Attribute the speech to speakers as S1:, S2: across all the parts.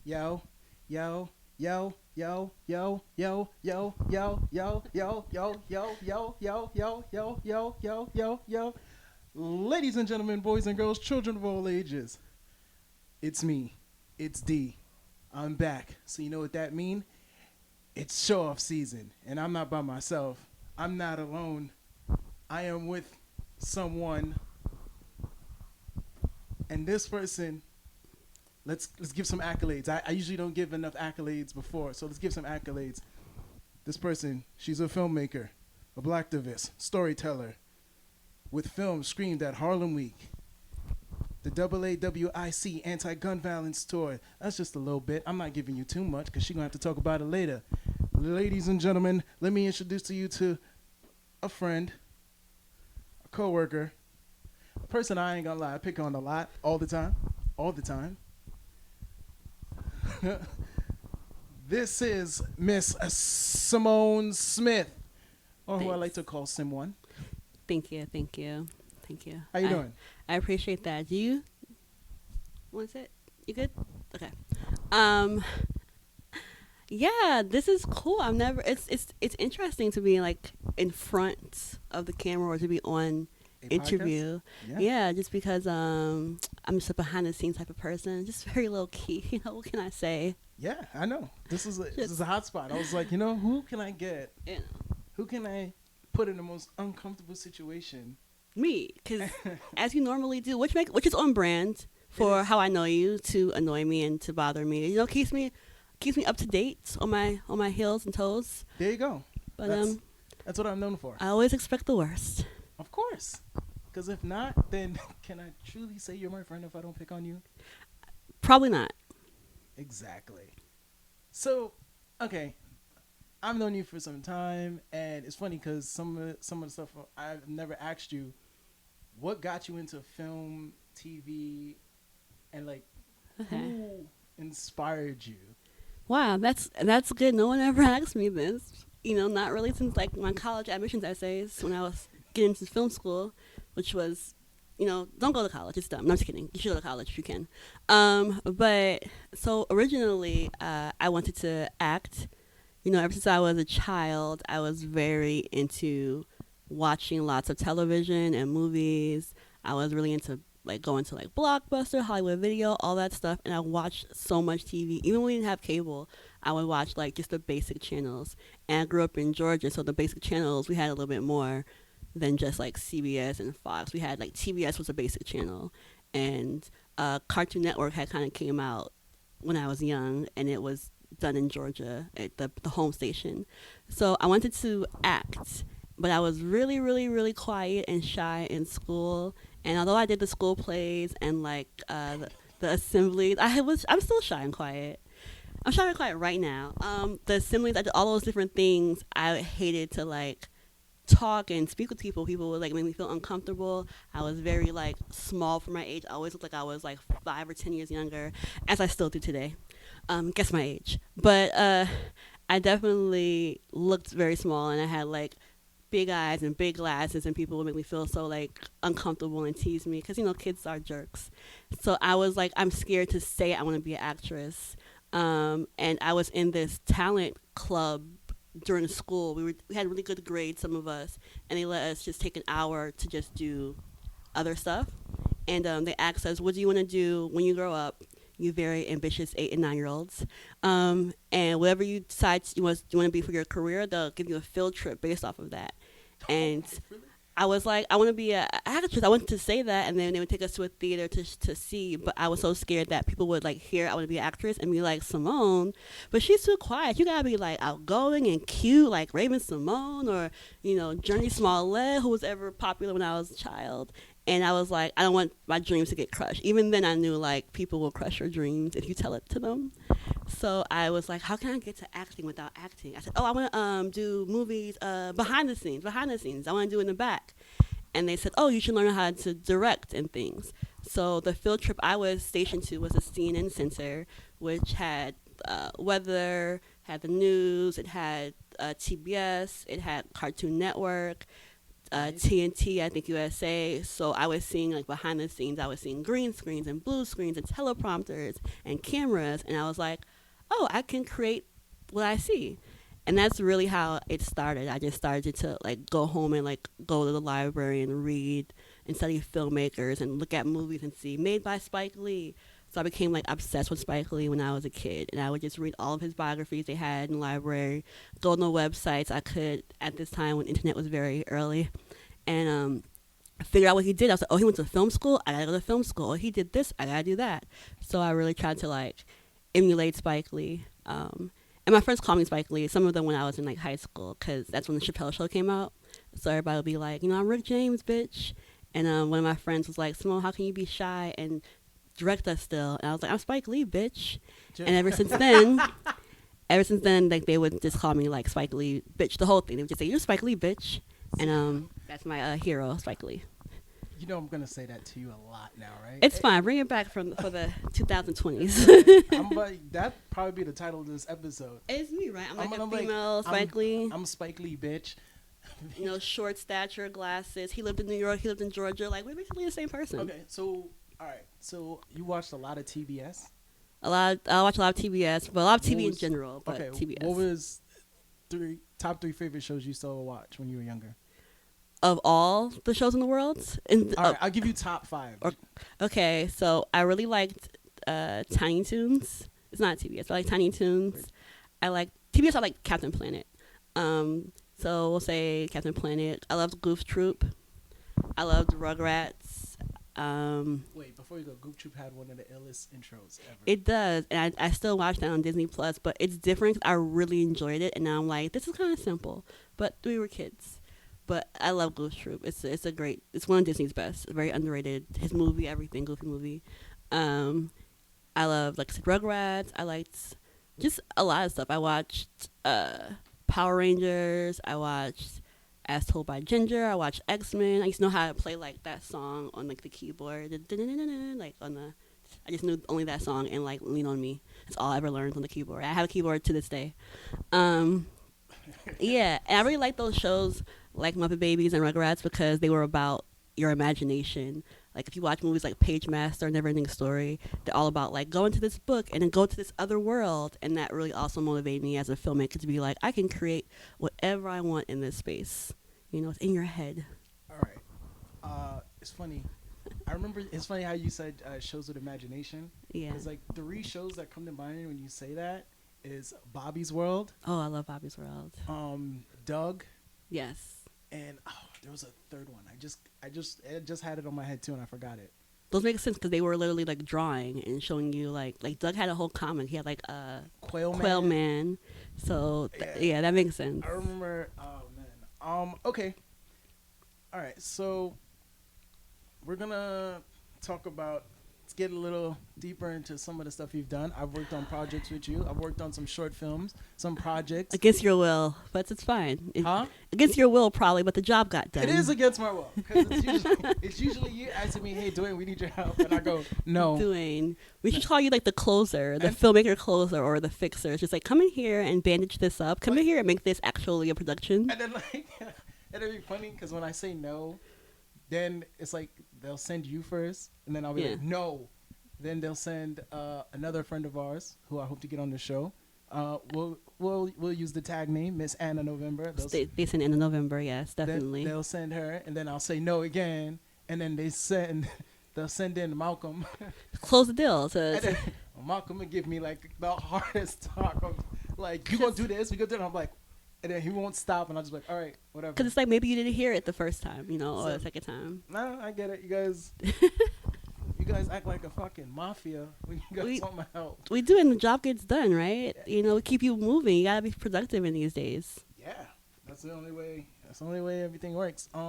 S1: Yo, yo, yo, yo, yo, yo, yo, yo, yo, yo, yo, yo, yo, yo, yo, yo, yo, yo, yo, yo. Ladies and gentlemen, boys and girls, children of all ages, it's me. It's D. I'm back. So you know what that means? It's show off season, and I'm not by myself. I'm not alone. I am with someone, and this person. Let's give some accolades. I usually don't give enough accolades before, so let's give some accolades. This person, she's a filmmaker, a black activist, storyteller, with films screened at Harlem Week, the AAWIC Anti-Gun Violence Tour. That's just a little bit. I'm not giving you too much because she's going to have to talk about it later. Ladies and gentlemen, let me introduce to you to a friend, a coworker, a person I ain't going to lie, I pick on a lot, all the time, all the time. This is Miss Simone Smith, or who I like
S2: Thanks.
S1: to call Sim One.
S2: Thank you.
S1: How you doing?
S2: I appreciate that. You? What's it? You good? Okay. Um. Yeah, this is cool. I've never. It's interesting to be like in front of the camera or to be on
S1: A podcast?
S2: interview.
S1: Yeah.
S2: Yeah, just because I'm just a behind the scenes type of person. Just very low key. What can I say?
S1: Yeah, I know. This
S2: Just
S1: is a hot spot. I was like, who can I get?
S2: you know,
S1: Who can I put in the most uncomfortable situation?
S2: me, because as you normally do, which is on brand for
S1: is.
S2: how I know you, to annoy me and to bother me. Keeps me up to date on my heels and toes.
S1: There you go.
S2: But
S1: That's what I'm known for.
S2: I always expect the worst.
S1: Of course. Because if not, then can I truly say you're my friend if I don't pick on you?
S2: Probably not.
S1: Exactly. So, okay, I've known you for some time, and it's funny because some of the stuff I've never asked you. What got you into film, TV, and like
S2: Okay.
S1: who inspired you?
S2: Wow, that's good. No one ever asked me this. Not really since like my college admissions essays when I was getting into film school, which was, don't go to college. It's dumb. No, I'm just kidding. You should go to college if you can. But so originally, I wanted to act. Ever since I was a child, I was very into watching lots of television and movies. I was really into like going to like Blockbuster, Hollywood Video, all that stuff, and I watched so much TV. Even when we didn't have cable, I would watch like just the basic channels. And I grew up in Georgia, so the basic channels we had a little bit more than just like CBS and Fox. We had like TBS was a basic channel, and Cartoon Network had kind of came out when I was young, and it was done in Georgia at the home station. So I wanted to act, but I was really, really, really quiet and shy in school. And although I did the school plays and like the assemblies, I'm still shy and quiet. I'm shy and quiet right now. The assemblies, I did all those different things. I hated to like talk and speak with people. People would like make me feel uncomfortable. I was very like small for my age. I always looked like I was like 5 or 10 years younger, as I still do today. Guess my age, but I definitely looked very small, and I had like big eyes and big glasses, and people would make me feel so like uncomfortable and tease me because kids are jerks. So I was like, I'm scared to say I want to be an actress. And I was in this talent club during school. We had really good grades, some of us, and they let us just take an hour to just do other stuff. And they asked us, "What do you want to do when you grow up?" You very ambitious 8 and 9 year olds, and whatever you decide you want to be for your career, they'll give you a field trip based off of that. And
S1: Really?
S2: I was like, I want to be an actress. I wanted to say that, and then they would take us to a theater to see. But I was so scared that people would like hear I want to be an actress and be like, Simone, but she's too quiet. You gotta be like outgoing and cute, like Raven Simone or Journey Smollett, who was ever popular when I was a child. And I was like, I don't want my dreams to get crushed. Even then, I knew like people will crush your dreams if you tell it to them. So I was like, how can I get to acting without acting? I said, oh, I want to do movies behind the scenes. I want to do it in the back. And they said, oh, you should learn how to direct and things. So the field trip I was stationed to was a CNN center, which had weather, had the news, it had TBS, it had Cartoon Network,
S1: Nice.
S2: TNT, I think USA. So I was seeing like behind the scenes, I was seeing green screens and blue screens and teleprompters and cameras, and I was like, oh, I can create what I see. And that's really how it started. I just started to like go home and like go to the library and read and study filmmakers and look at movies and see made by Spike Lee. So I became like obsessed with Spike Lee when I was a kid, and I would just read all of his biographies they had in the library, go on the websites I could at this time when internet was very early, and figure out what he did. I was like, oh, he went to film school. I gotta go to film school. Oh, he did this. I gotta do that. So I really tried to like emulate Spike Lee. And my friends called me Spike Lee. Some of them when I was in like high school, because that's when the Chappelle Show came out. So everybody would be like, I'm Rick James, bitch. And one of my friends was like, Simone, how can you be shy and direct us still? And I was like, I'm Spike Lee, bitch. And ever since then, like they would just call me like Spike Lee, bitch. The whole thing. They would just say, you're Spike Lee, bitch. And that's my hero, Spike Lee.
S1: I'm gonna say that to you a lot now, right?
S2: It's fine. Bring it back for the 2020s.
S1: I'm like, that probably be the title of this episode.
S2: It's me, right? I'm a female Spike Lee.
S1: I'm Spike Lee, bitch.
S2: Short stature, glasses. He lived in New York. He lived in Georgia. Like, we're basically the same person.
S1: Okay, so all right, so you watched a lot of TBS.
S2: I watch a lot of TBS, but a lot of TV in general. But
S1: okay,
S2: TBS.
S1: What was top three favorite shows you still watch when you were younger?
S2: Of all the shows in the world?
S1: All right, I'll give you top 5.
S2: Okay, so I really liked Tiny Toons. It's not TBS, but I like Tiny Toons. I like TBS. I like Captain Planet. So we'll say Captain Planet. I loved Goof Troop. I loved Rugrats.
S1: Wait, before you go, Goof Troop had one of the illest intros ever.
S2: It does, and I still watch that on Disney Plus, but it's different. I really enjoyed it, and now I'm like, this is kind of simple, but we were kids. But I love Goof Troop. It's one of Disney's best. Very underrated. His movie, everything, Goofy movie. I love like Rugrats. I liked just a lot of stuff. I watched Power Rangers. I watched As Told by Ginger. I watched X-Men. I used to know how to play like that song on like the keyboard. Like on the, I just knew only that song and like Lean on Me. That's all I ever learned on the keyboard. I have a keyboard to this day. Yeah, and I really like those shows like Muppet Babies and Rugrats because they were about your imagination. Like if you watch movies like Page Master, Neverending Story, they're all about like go into this book and then go to this other world, and that really also motivated me as a filmmaker to be like, I can create whatever I want in this space. It's in your head.
S1: All right, it's funny. I remember it's funny how you said shows with imagination.
S2: Yeah,
S1: it's like 3 shows that come to mind when you say that is Bobby's World.
S2: Oh, I love Bobby's World.
S1: Doug.
S2: Yes.
S1: And there was a third one. I just had it on my head too, and I forgot it.
S2: Those make sense because they were literally like drawing and showing you like Doug had a whole comic. He had like Quail Man. So yeah, that makes sense.
S1: I remember. Oh man. Okay. All right. So we're gonna talk about. Let's get a little deeper into some of the stuff you've done. I've worked on projects with you. I've worked on some short films, some projects.
S2: Against your will, but it's fine.
S1: Huh?
S2: Against your will, probably, but the job got done.
S1: It is against my will. Because it's usually you asking me, hey, Dwayne, we need your help. And I go, no.
S2: Dwayne. We should call you like the closer, the filmmaker closer, or the fixer. It's just like, come in here and bandage this up. Come in here and make this actually a production.
S1: And then it'll be funny because when I say no, then it's like they'll send you first, and then I'll be like, no. Then they'll send another friend of ours who I hope to get on the show. We'll use the tag name Miss Anna November.
S2: They send Anna November, yes, definitely.
S1: They'll send her, and then I'll say no again, and then they'll send in Malcolm.
S2: Close the deal.
S1: Malcolm will give me like the hardest talk of like, you gonna do this, we gonna do it. I'm like. And then he won't stop, and I'll just be like, all right, whatever.
S2: Because it's like maybe you didn't hear it the first time, or the second time.
S1: No, I get it. You guys act like a fucking mafia when you guys want my help.
S2: We do, and the job gets done, right? Yeah. We keep you moving. You got to be productive in these days.
S1: Yeah, that's the only way. That's the only way everything works. I've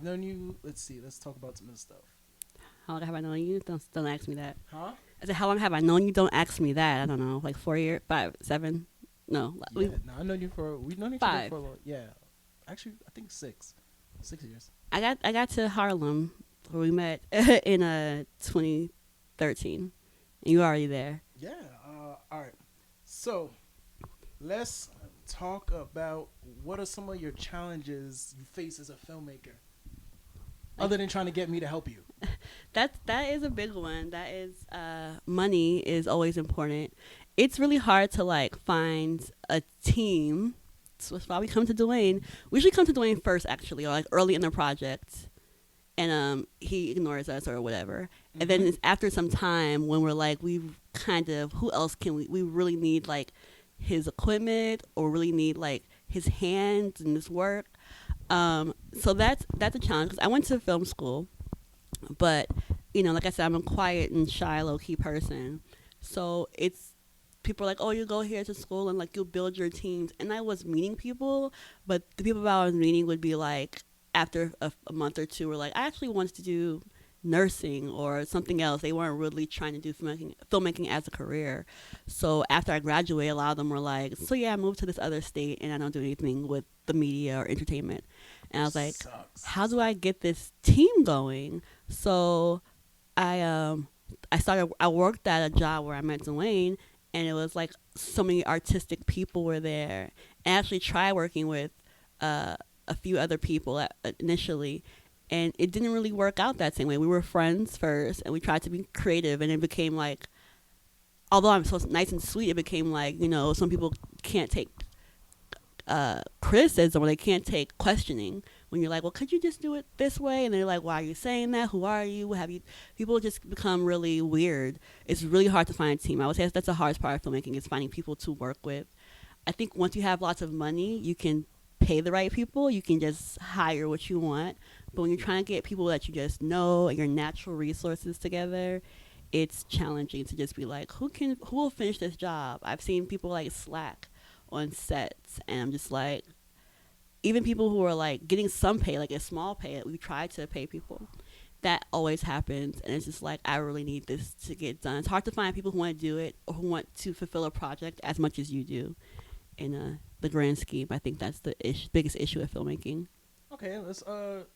S1: known you, let's talk about some of the stuff.
S2: How long have I known you? Don't ask me that.
S1: Huh?
S2: I said, how long have I known you? Don't ask me that. I don't know, like 4 years, 5, 7. No,
S1: we've known you for a long. Yeah, actually, I think 6 years.
S2: I got to Harlem where we met in 2013, and you were already there.
S1: Yeah. All right. So let's talk about what are some of your challenges you face as a filmmaker, other than trying to get me to help you.
S2: That is a big one. That is money is always important. It's really hard to like find a team. So that's why we come to Dwayne. We usually come to Dwayne first, actually, or like early in the project, and he ignores us or whatever. And then it's after some time when we're like, we kind of, who else can we really need like his equipment or really need like his hands in this work. So that's a challenge because I went to film school, but you know, like I said, I'm a quiet and shy, low key person. So it's people are like, oh, you go here to school and like you'll build your teams. And I was meeting people, but the people that I was meeting would be like after a month or two were like, I actually wanted to do nursing or something else. They weren't really trying to do filmmaking as a career. So after I graduated, a lot of them were like, so yeah, I moved to this other state and I don't do anything with the media or entertainment. And I was like,
S1: Sucks.
S2: how do I get this team going? So I worked at a job where I met Dwayne, and it was like so many artistic people were there. And I actually tried working with a few other people initially, and it didn't really work out that same way. We were friends first, and we tried to be creative, and it became like, although I'm so nice and sweet, it became like, you know, some people can't take criticism or they can't take questioning when you're like, well, could you just do it this way? And they're like, why are you saying that? Who are you? What have you? People just become really weird. It's really hard to find a team. I would say that's the hardest part of filmmaking is finding people to work with. I think once you have lots of money, you can pay the right people. You can just hire what you want. But when you're trying to get people that you just know and your natural resources together, it's challenging to just be like, who will finish this job? I've seen people like slack on sets, and I'm just like, even people who are like getting some pay, like a small pay that we try to pay people, that always happens. And it's just like, I really need this to get done. It's hard to find people who want to do it or who want to fulfill a project as much as you do in the grand scheme. I think that's the biggest issue of filmmaking.
S1: Okay, let's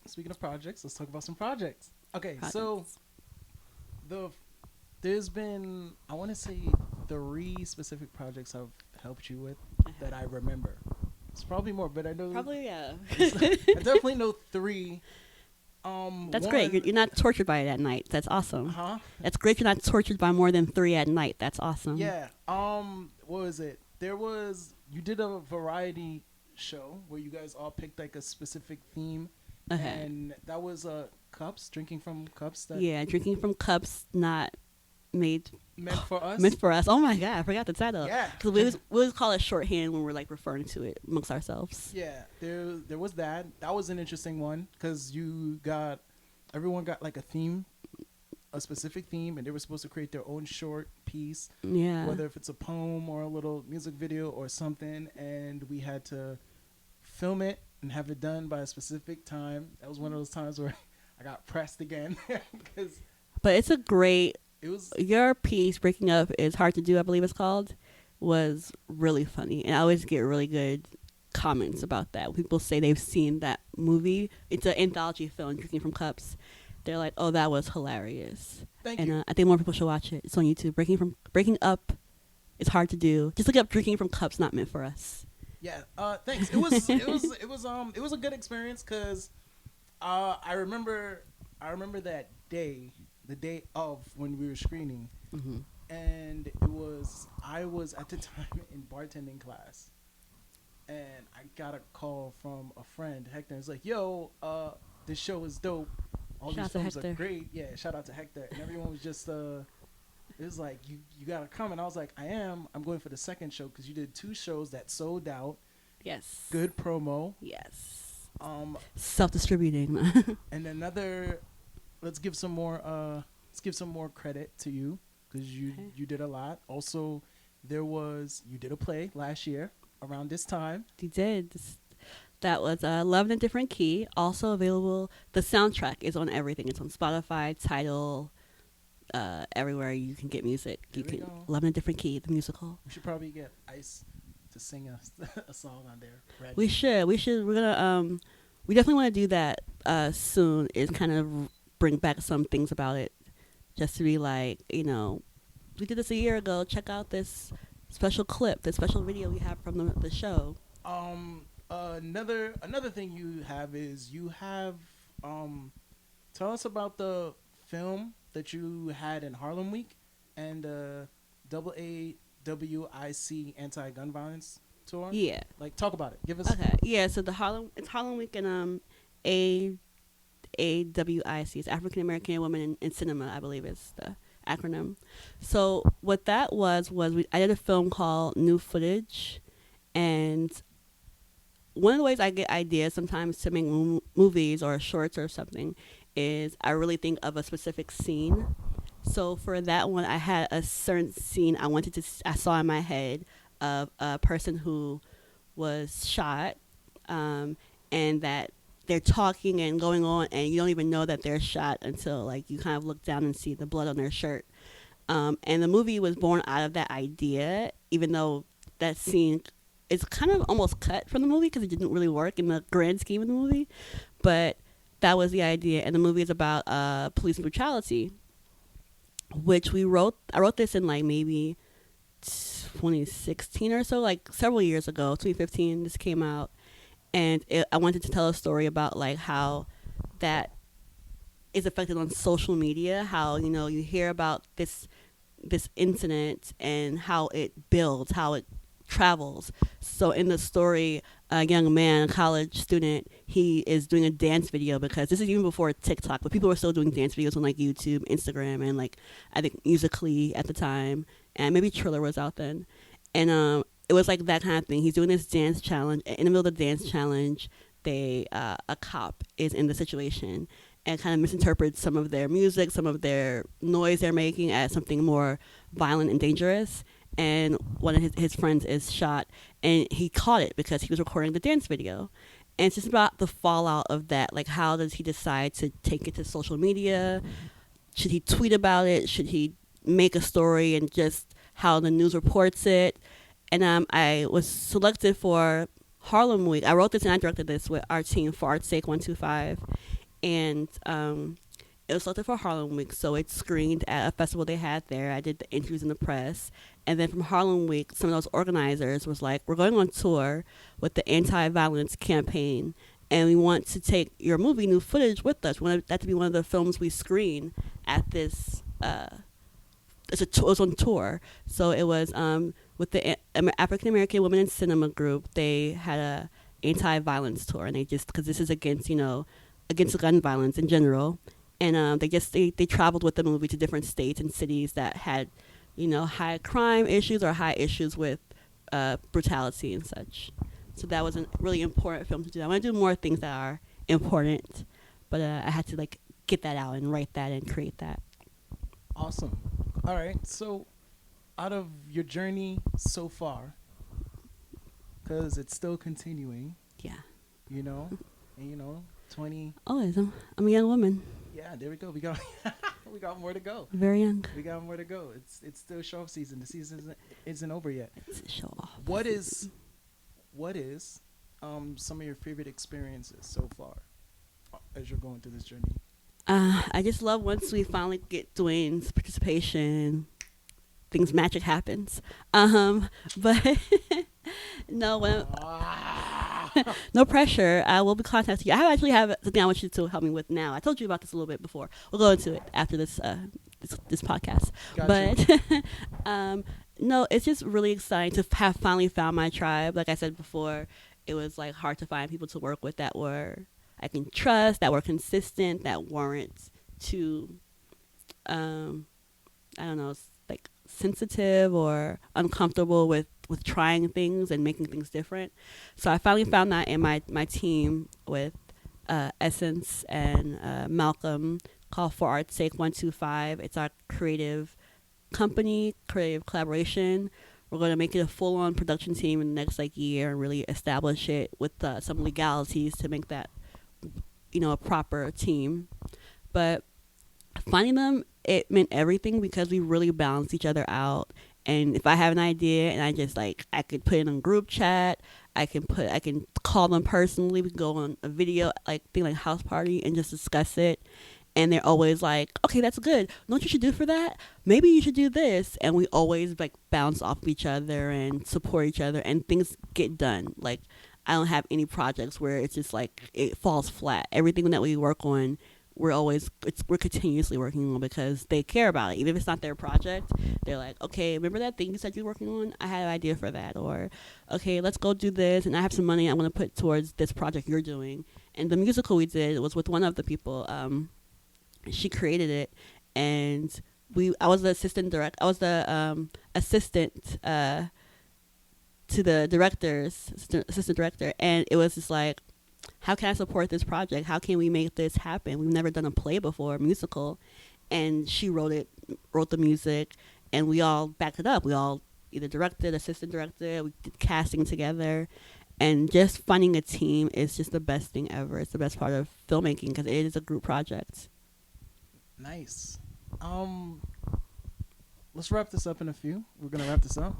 S1: speaking of projects, let's talk about some projects. Okay, so there's been, I want to say, 3 specific projects I've helped you with that I remember. It's probably more, but I know
S2: Probably, yeah.
S1: I definitely know 3.
S2: That's great. You're not tortured by it at night. That's awesome.
S1: Huh?
S2: That's great. You're not tortured by more than 3 at night. That's awesome.
S1: Yeah. What was it? You did a variety show where you guys all picked like a specific theme, and that was cups, drinking from cups.
S2: Drinking from cups, not meant
S1: for us.
S2: Meant for us. Oh my god, I forgot the title.
S1: Yeah,
S2: because we always call it shorthand when we're like referring to it amongst ourselves.
S1: Yeah, there was that. That was an interesting one because everyone got like a theme, a specific theme, and they were supposed to create their own short piece.
S2: Yeah.
S1: Whether if it's a poem or a little music video or something, and we had to film it and have it done by a specific time. That was one of those times where I got pressed again because.
S2: But it's a great.
S1: It was
S2: your piece, Breaking Up is Hard to Do, I believe it's called, was really funny. And I always get really good comments about that. People say they've seen that movie. It's an anthology film, Drinking from Cups. They're like, oh, that was hilarious.
S1: Thank you.
S2: I think more people should watch it. It's on YouTube. Breaking Up is Hard to Do. Just look up Drinking from Cups, Not Meant for Us.
S1: Yeah. Thanks. It was a good experience because I remember that day. The day of when we were screening, and I was at the time in bartending class, and I got a call from a friend, Hector. It's like, yo, this show is dope. All these films are great. Yeah, shout out to Hector. And everyone was just, it was like, you gotta come. And I was like, I'm going for the second show because you did 2 shows that sold out.
S2: Yes.
S1: Good promo.
S2: Yes. Self-distributing.
S1: And another. Let's give some more credit to you because you did a lot. Also, you did a play last year around this time.
S2: You did. That was Love in a Different Key. Also available. The soundtrack is on everything. It's on Spotify, Tidal, everywhere you can get music. Love in a Different Key, the musical.
S1: We should probably get Ice to sing a song on there. Ready?
S2: We should. We're gonna. We definitely want to do that soon. Is kind of bring back some things about it, just to be like, you know, we did this a year ago. Check out this special clip, this special video we have from the show.
S1: Another thing you have is you have tell us about the film that you had in Harlem Week and double AWIC anti gun violence tour.
S2: Yeah.
S1: Like talk about it. Give us
S2: Okay. Yeah. So it's Harlem Week and A AWIC is African American Women in Cinema, I believe is the acronym. So what that was I did a film called New Footage, and one of the ways I get ideas sometimes to make movies or shorts or something is I really think of a specific scene. So for that one, I had a certain scene I saw in my head of a person who was shot, and that they're talking and going on, and you don't even know that they're shot until like you kind of look down and see the blood on their shirt. And the movie was born out of that idea, even though that scene is kind of almost cut from the movie because it didn't really work in the grand scheme of the movie. But that was the idea, and the movie is about police brutality, which I wrote this in like maybe 2016 or so, like several years ago. 2015 this came out, and I wanted to tell a story about like how that is affected on social media, how you hear about this incident and how it builds, how it travels. So in the story, a young man, a college student, he is doing a dance video, because this is even before TikTok, but people were still doing dance videos on like YouTube, Instagram, and like I think Musical.ly at the time, and maybe Triller was out then. And it was like that kind of thing. He's doing this dance challenge. In the middle of the dance challenge, a cop is in the situation and kind of misinterprets some of their music, some of their noise they're making as something more violent and dangerous. And one of his friends is shot, and he caught it because he was recording the dance video. And it's just about the fallout of that. Like, how does he decide to take it to social media? Should he tweet about it? Should he make a story and just how the news reports it? And I was selected for Harlem Week. I wrote this and I directed this with our team for Art's Sake 125. And it was selected for Harlem Week, so it screened at a festival they had there. I did the interviews in the press. And then from Harlem Week, some of those organizers was like, we're going on tour with the anti-violence campaign, and we want to take your movie, New Footage, with us. We want that to be one of the films we screen at this. It was on tour. So it was with the African American Women in Cinema group. They had a anti-violence tour, and they just, because this is against gun violence in general. And they traveled with the movie to different states and cities that had, high crime issues or high issues with brutality and such. So that was a really important film to do. I want to do more things that are important, but I had to like get that out and write that and create that.
S1: Awesome. All right. So out of your journey so far, because it's still continuing.
S2: Yeah.
S1: And 20.
S2: Always. I'm a young woman.
S1: Yeah, there we go. We got more to go.
S2: Very young.
S1: We got more to go. It's still show off season. The season isn't over yet.
S2: It's show off.
S1: What is some of your favorite experiences so far as you're going through this journey?
S2: I just love once we finally get doing participation, magic happens. But no, no pressure. I will be contacting you. I actually have something I want you to help me with now. I told you about this a little bit before. We'll go into it after this podcast.
S1: Gotcha.
S2: But no, it's just really exciting to have finally found my tribe. Like I said before, it was like hard to find people to work with that I can trust, that were consistent, that weren't too, I don't know, like sensitive or uncomfortable with trying things and making things different. So I finally found that in my team with Essence and Malcolm, called For Art's Sake 125. It's our creative company, creative collaboration. We're going to make it a full-on production team in the next year and really establish it with some legalities to make that a proper team. But finding them, it meant everything because we really balanced each other out. And if I have an idea and I just I could put it in a group chat, I can call them personally. We can go on a video thing like house party and just discuss it. and they're always like, okay, that's good. Know what you should do for that? Maybe you should do this. And we always like bounce off of each other and support each other, and things get done. Like, I don't have any projects where it's just like it falls flat. Everything that we work on, we're continuously working on because they care about it. Even if it's not their project, they're like, okay, remember that thing you said you were working on? I had an idea for that. Or, okay, let's go do this, and I have some money I'm going to put towards this project you're doing. And the musical we did was with one of the people. She created it, and I was the assistant direct. I was the assistant to the director's assistant director, and it was just like, how can I support this project? How can we make this happen? We've never done a play before, a musical, and she wrote the music, and we all backed it up. We all either directed, assistant directed, we did casting together, and just finding a team is just the best thing ever. It's the best part of filmmaking because it is a group project.
S1: Nice. Let's wrap this up in a few. We're gonna wrap this up.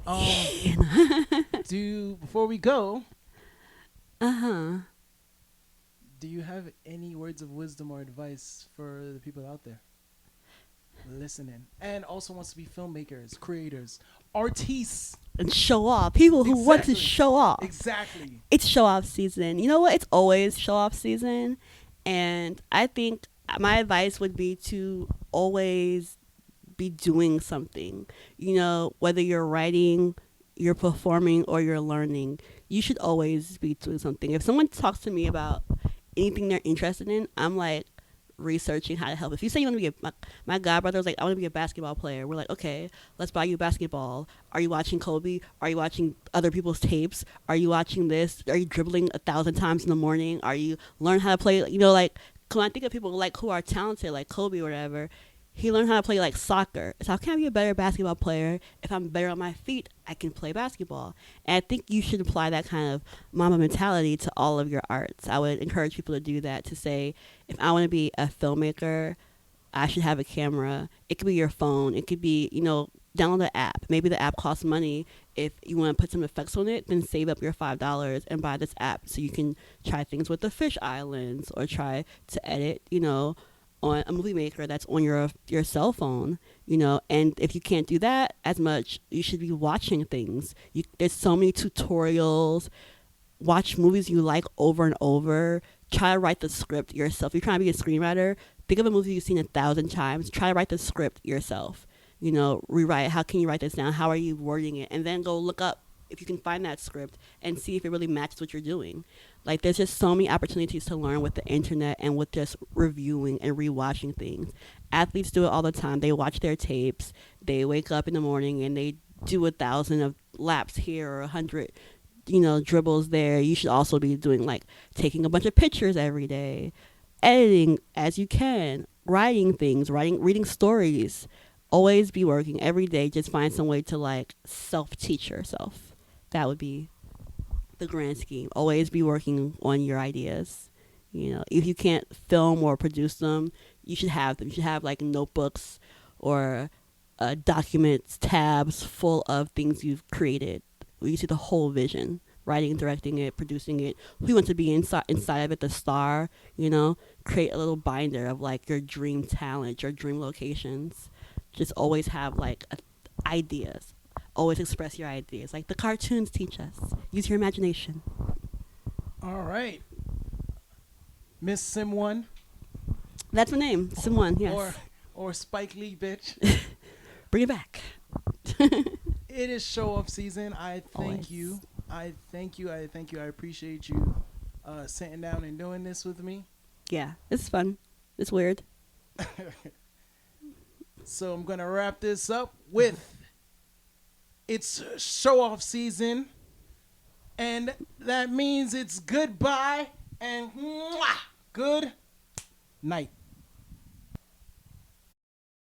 S1: Before we go, do you have any words of wisdom or advice for the people out there listening and also wants to be filmmakers, creators, artists,
S2: and show off? People who want to show off.
S1: Exactly.
S2: It's show off season. You know what? It's always show off season, and I think my advice would be to always be doing something. You know, whether you're writing, you're performing, or you're learning, you should always be doing something. If someone talks to me about anything they're interested in, I'm like researching how to help. If you say you want to be my godbrother was like, I want to be a basketball player. We're like, okay, let's buy you a basketball. Are you watching Kobe? Are you watching other people's tapes? Are you watching this? Are you dribbling 1,000 times in the morning? Are you learn how to play? You know, like, when I think of people like who are talented, like Kobe or whatever, he learned how to play like soccer. So how can I be a better basketball player? If I'm better on my feet, I can play basketball. And I think you should apply that kind of mama mentality to all of your arts. I would encourage people to do that, to say, if I want to be a filmmaker, I should have a camera. It could be your phone. It could be, you know, download the app. Maybe the app costs money. If you want to put some effects on it, then save up your $5 and buy this app so you can try things with the fish islands, or try to edit, you know, on a movie maker that's on your cell phone, you know. And if you can't do that as much, you should be watching things. There's so many tutorials. Watch movies you like over and over. Try to write the script yourself. If you're trying to be a screenwriter, think of a movie you've seen 1,000 times. Try to write the script yourself. You know, rewrite. How can you write this down? How are you wording it? And then go look up if you can find that script and see if it really matches what you're doing. Like, there's just so many opportunities to learn with the internet and with just reviewing and rewatching things. Athletes do it all the time. They watch their tapes. They wake up in the morning and they do 1,000 of laps here or 100, you know, dribbles there. You should also be doing, like, taking a bunch of pictures every day, editing as you can, writing things, reading stories. Always be working every day. Just find some way to, like, self-teach yourself. That would be the grand scheme. Always be working on your ideas. You know, if you can't film or produce them, you should have them. You should have, like, notebooks or documents, tabs full of things you've created, where you see the whole vision. Writing, directing it, producing it. Who you want to be inside of it, the star, you know? Create a little binder of, like, your dream talent, your dream locations. Just always have, like, ideas. Always express your ideas. Like the cartoons teach us. Use your imagination.
S1: All right. Miss Sim1.
S2: That's my name. Sim1, yes.
S1: Or Spike Lee, bitch.
S2: Bring it back.
S1: It is show-off season. I thank you. I appreciate you sitting down and doing this with me.
S2: Yeah, it's fun. It's weird.
S1: So I'm going to wrap this up with, it's show-off season, and that means it's goodbye and good night.